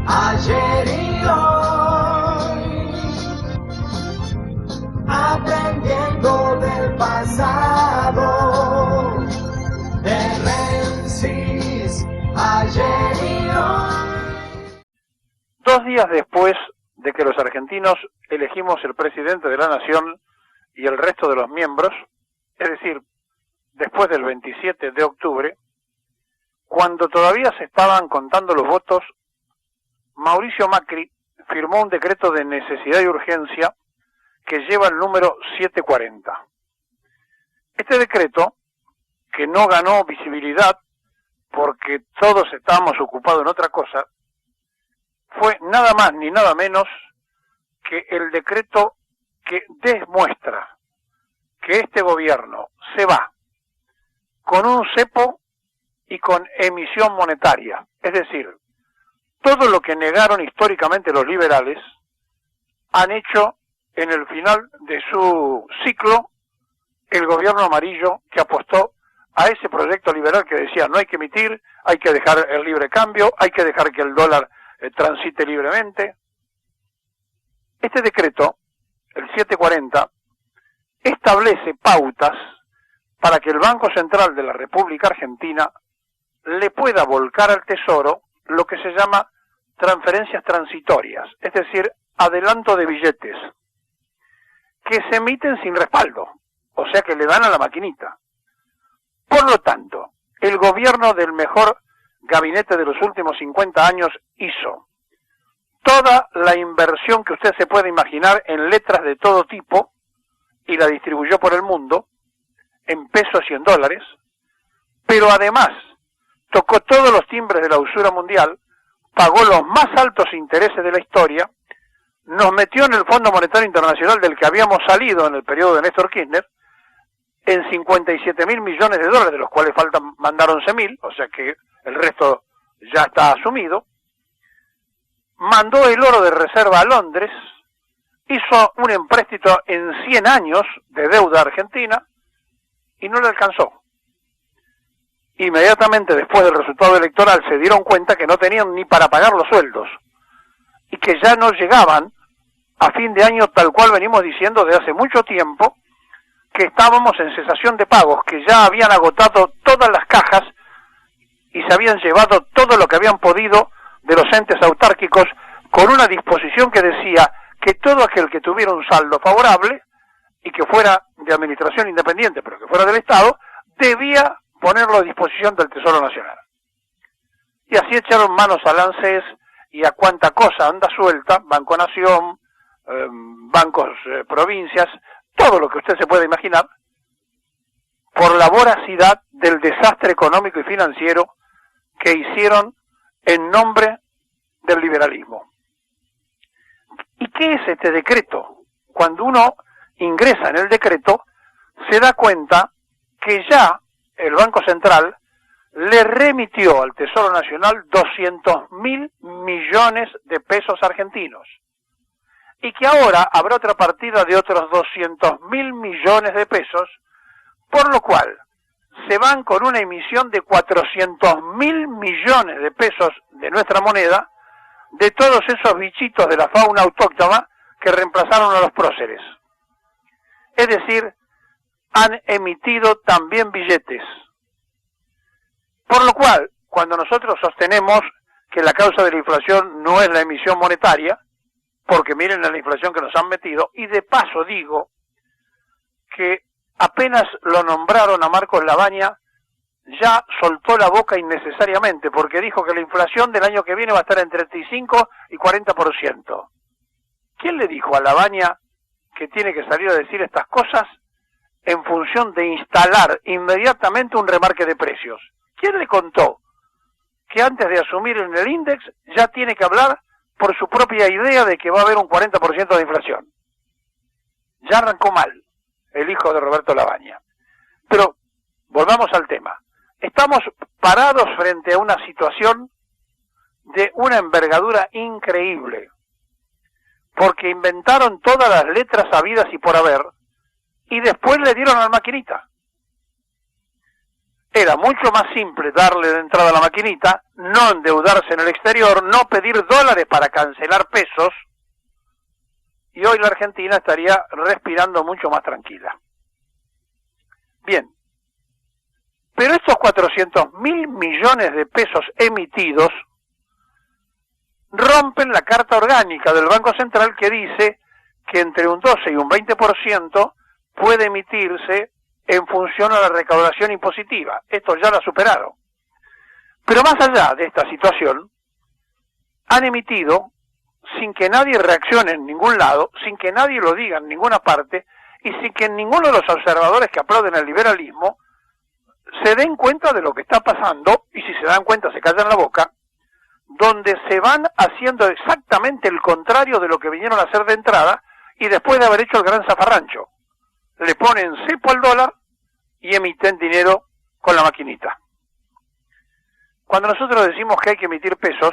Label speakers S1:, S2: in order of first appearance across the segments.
S1: ayer y hoy, aprendiendo del pasado, de Rensis, ayer y hoy.
S2: 2 días después de que los argentinos elegimos el presidente de la nación y el resto de los miembros, es decir, después del 27 de octubre, cuando todavía se estaban contando los votos, Mauricio Macri firmó un decreto de necesidad y urgencia que lleva el número 740. Este decreto, que no ganó visibilidad porque todos estábamos ocupados en otra cosa, fue nada más ni nada menos que el decreto que demuestra que este gobierno se va con un cepo y con emisión monetaria. Es decir, todo lo que negaron históricamente los liberales han hecho en el final de su ciclo el gobierno amarillo, que apostó a ese proyecto liberal que decía no hay que emitir, hay que dejar el libre cambio, hay que dejar que el dólar transite libremente. Este decreto, el 740, establece pautas para que el Banco Central de la República Argentina le pueda volcar al Tesoro lo que se llama transferencias transitorias, es decir, adelanto de billetes, que se emiten sin respaldo, o sea que le dan a la maquinita. Por lo tanto, el gobierno del mejor gabinete de los últimos 50 años hizo toda la inversión que usted se puede imaginar en letras de todo tipo y la distribuyó por el mundo, en pesos y en dólares, pero además tocó todos los timbres de la usura mundial, pagó los más altos intereses de la historia, nos metió en el Fondo Monetario Internacional del que habíamos salido en el periodo de Néstor Kirchner, en 57.000 millones de dólares, de los cuales faltan mandar 11.000, o sea que el resto ya está asumido, mandó el oro de reserva a Londres, hizo un empréstito en 100 años de deuda argentina y no le alcanzó. Inmediatamente después del resultado electoral se dieron cuenta que no tenían ni para pagar los sueldos y que ya no llegaban a fin de año, tal cual venimos diciendo desde hace mucho tiempo, que estábamos en cesación de pagos, que ya habían agotado todas las cajas y se habían llevado todo lo que habían podido de los entes autárquicos, con una disposición que decía que todo aquel que tuviera un saldo favorable y que fuera de administración independiente, pero que fuera del Estado, debía ponerlo a disposición del Tesoro Nacional. Y así echaron manos al ANSES y a cuanta cosa anda suelta, Banco Nación, bancos provincias, todo lo que usted se puede imaginar, por la voracidad del desastre económico y financiero que hicieron en nombre del liberalismo. ¿Y qué es este decreto? Cuando uno ingresa en el decreto, se da cuenta que ya el Banco Central le remitió al Tesoro Nacional 200.000 millones de pesos argentinos. Y que ahora habrá otra partida de otros 200.000 millones de pesos, por lo cual se van con una emisión de 400.000 millones de pesos de nuestra moneda, de todos esos bichitos de la fauna autóctona que reemplazaron a los próceres. Es decir, han emitido también billetes. Por lo cual, cuando nosotros sostenemos que la causa de la inflación no es la emisión monetaria, porque miren la inflación que nos han metido, y de paso digo que apenas lo nombraron a Marcos Lavagna, ya soltó la boca innecesariamente, porque dijo que la inflación del año que viene va a estar entre 35 y 40%. ¿Quién le dijo a Lavagna que tiene que salir a decir estas cosas en función de instalar inmediatamente un remarque de precios? ¿Quién le contó que antes de asumir en el índice ya tiene que hablar por su propia idea de que va a haber un 40% de inflación? Ya arrancó mal el hijo de Roberto Lavagna. Pero volvamos al tema. Estamos parados frente a una situación de una envergadura increíble, porque inventaron todas las letras habidas y por haber, y después le dieron a la maquinita. era mucho más simple darle de entrada a la maquinita, no endeudarse en el exterior, no pedir dólares para cancelar pesos, y hoy la Argentina estaría respirando mucho más tranquila. Bien, pero estos 400.000 millones de pesos emitidos rompen la carta orgánica del Banco Central que dice que entre un 12 y un 20% puede emitirse en función a la recaudación impositiva. Esto ya lo superaron. Pero más allá de esta situación, han emitido, sin que nadie reaccione en ningún lado, sin que nadie lo diga en ninguna parte, y sin que ninguno de los observadores que aplauden el liberalismo se den cuenta de lo que está pasando, y si se dan cuenta se callan la boca, donde se van haciendo exactamente el contrario de lo que vinieron a hacer de entrada, y después de haber hecho el gran zafarrancho. Le ponen cepo al dólar y emiten dinero con la maquinita. Cuando nosotros decimos que hay que emitir pesos,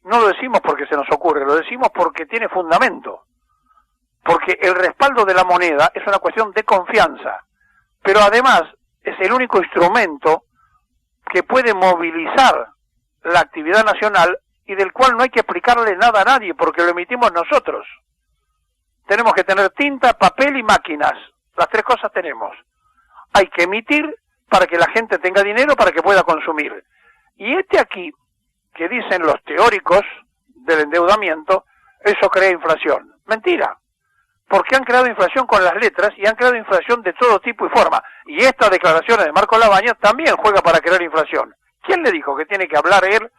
S2: no lo decimos porque se nos ocurre, lo decimos porque tiene fundamento. Porque el respaldo de la moneda es una cuestión de confianza, pero además es el único instrumento que puede movilizar la actividad nacional y del cual no hay que explicarle nada a nadie porque lo emitimos nosotros. Tenemos que tener tinta, papel y máquinas. Las tres cosas tenemos. Hay que emitir para que la gente tenga dinero para que pueda consumir. Y aquí, que dicen los teóricos del endeudamiento, eso crea inflación. Mentira. Porque han creado inflación con las letras y han creado inflación de todo tipo y forma. Y estas declaraciones de Marco Labaña también juega para crear inflación. ¿Quién le dijo que tiene que hablar él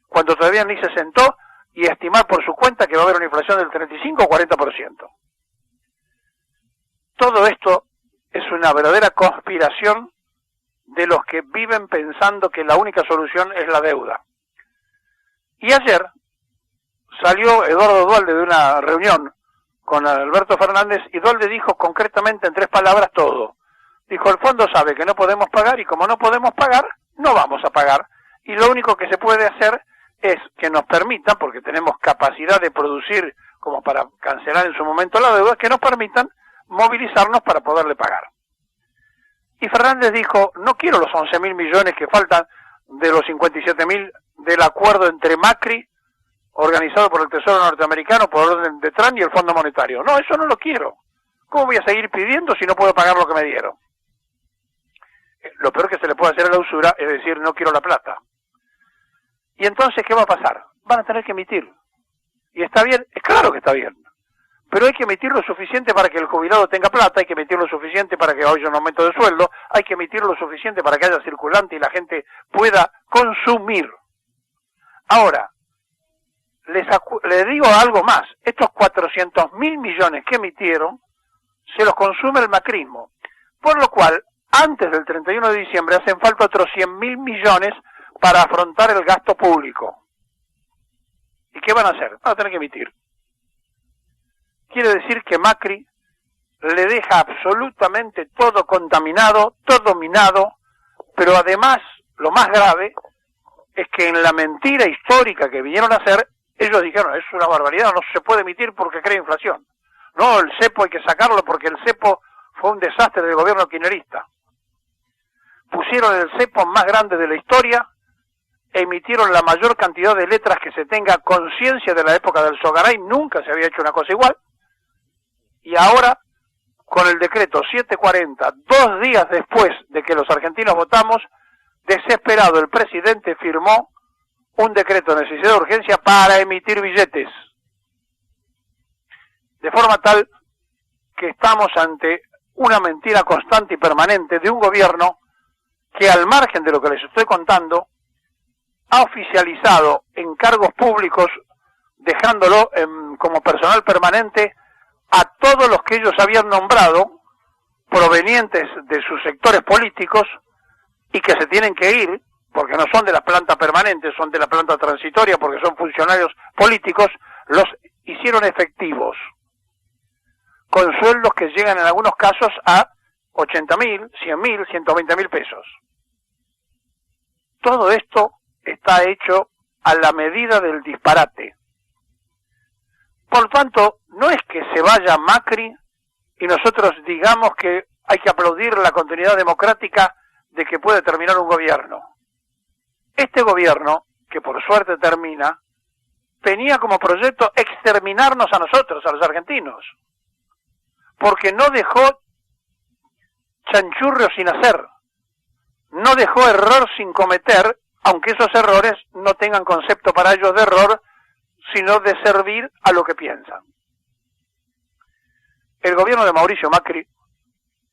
S2: cuando todavía ni se sentó y estimar por su cuenta que va a haber una inflación del 35 o 40%? Todo esto es una verdadera conspiración de los que viven pensando que la única solución es la deuda. Y ayer salió Eduardo Duhalde de una reunión con Alberto Fernández y Duhalde dijo concretamente en 3 palabras todo. Dijo, el fondo sabe que no podemos pagar y como no podemos pagar, no vamos a pagar. Y lo único que se puede hacer es que nos permitan, porque tenemos capacidad de producir como para cancelar en su momento la deuda, que nos permitan movilizarnos para poderle pagar. Y Fernández dijo, no quiero los 11.000 millones que faltan de los 57.000 del acuerdo entre Macri, organizado por el Tesoro norteamericano, por orden de Trump y el Fondo Monetario. No, eso no lo quiero. ¿Cómo voy a seguir pidiendo si no puedo pagar lo que me dieron? Lo peor que se le puede hacer a la usura es decir, no quiero la plata. Y entonces, ¿qué va a pasar? Van a tener que emitir. ¿Y está bien? Es claro que está bien. Pero hay que emitir lo suficiente para que el jubilado tenga plata, hay que emitir lo suficiente para que haya un aumento de sueldo, hay que emitir lo suficiente para que haya circulante y la gente pueda consumir. Ahora, les digo algo más, estos 400.000 millones que emitieron, se los consume el macrismo, por lo cual, antes del 31 de diciembre hacen falta otros 100.000 millones para afrontar el gasto público. ¿Y qué van a hacer? Van a tener que emitir. Quiere decir que Macri le deja absolutamente todo contaminado, todo minado, pero además, lo más grave, es que en la mentira histórica que vinieron a hacer, ellos dijeron, es una barbaridad, no se puede emitir porque crea inflación. No, el cepo hay que sacarlo porque el cepo fue un desastre del gobierno kirchnerista. Pusieron el cepo más grande de la historia, emitieron la mayor cantidad de letras que se tenga conciencia de la época del Sogaray, nunca se había hecho una cosa igual, y ahora, con el decreto 740, 2 días después de que los argentinos votamos, desesperado el presidente firmó un decreto de necesidad de urgencia para emitir billetes. De forma tal que estamos ante una mentira constante y permanente de un gobierno que, al margen de lo que les estoy contando, ha oficializado en cargos públicos, dejándolo como personal permanente, a todos los que ellos habían nombrado, provenientes de sus sectores políticos, y que se tienen que ir, porque no son de la planta permanente, son de la planta transitoria, porque son funcionarios políticos, los hicieron efectivos, con sueldos que llegan en algunos casos a 80.000, 100.000, 120.000 pesos. Todo esto está hecho a la medida del disparate. Por tanto, no es que se vaya Macri y nosotros digamos que hay que aplaudir la continuidad democrática de que puede terminar un gobierno. Este gobierno, que por suerte termina, tenía como proyecto exterminarnos a nosotros, a los argentinos, porque no dejó chanchurro sin hacer, no dejó error sin cometer, aunque esos errores no tengan concepto para ellos de error, sino de servir a lo que piensan. El gobierno de Mauricio Macri,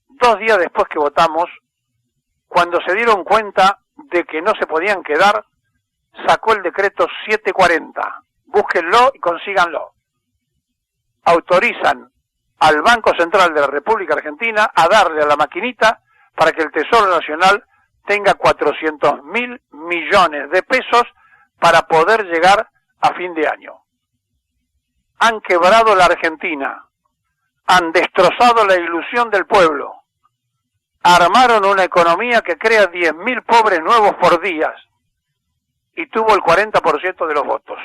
S2: 2 días después que votamos, cuando se dieron cuenta de que no se podían quedar, sacó el decreto 740. Búsquenlo y consíganlo. Autorizan al Banco Central de la República Argentina a darle a la maquinita para que el Tesoro Nacional tenga 400.000 millones de pesos para poder llegar a fin de año. Han quebrado la Argentina, han destrozado la ilusión del pueblo, armaron una economía que crea 10.000 pobres nuevos por día y tuvo el 40% de los votos.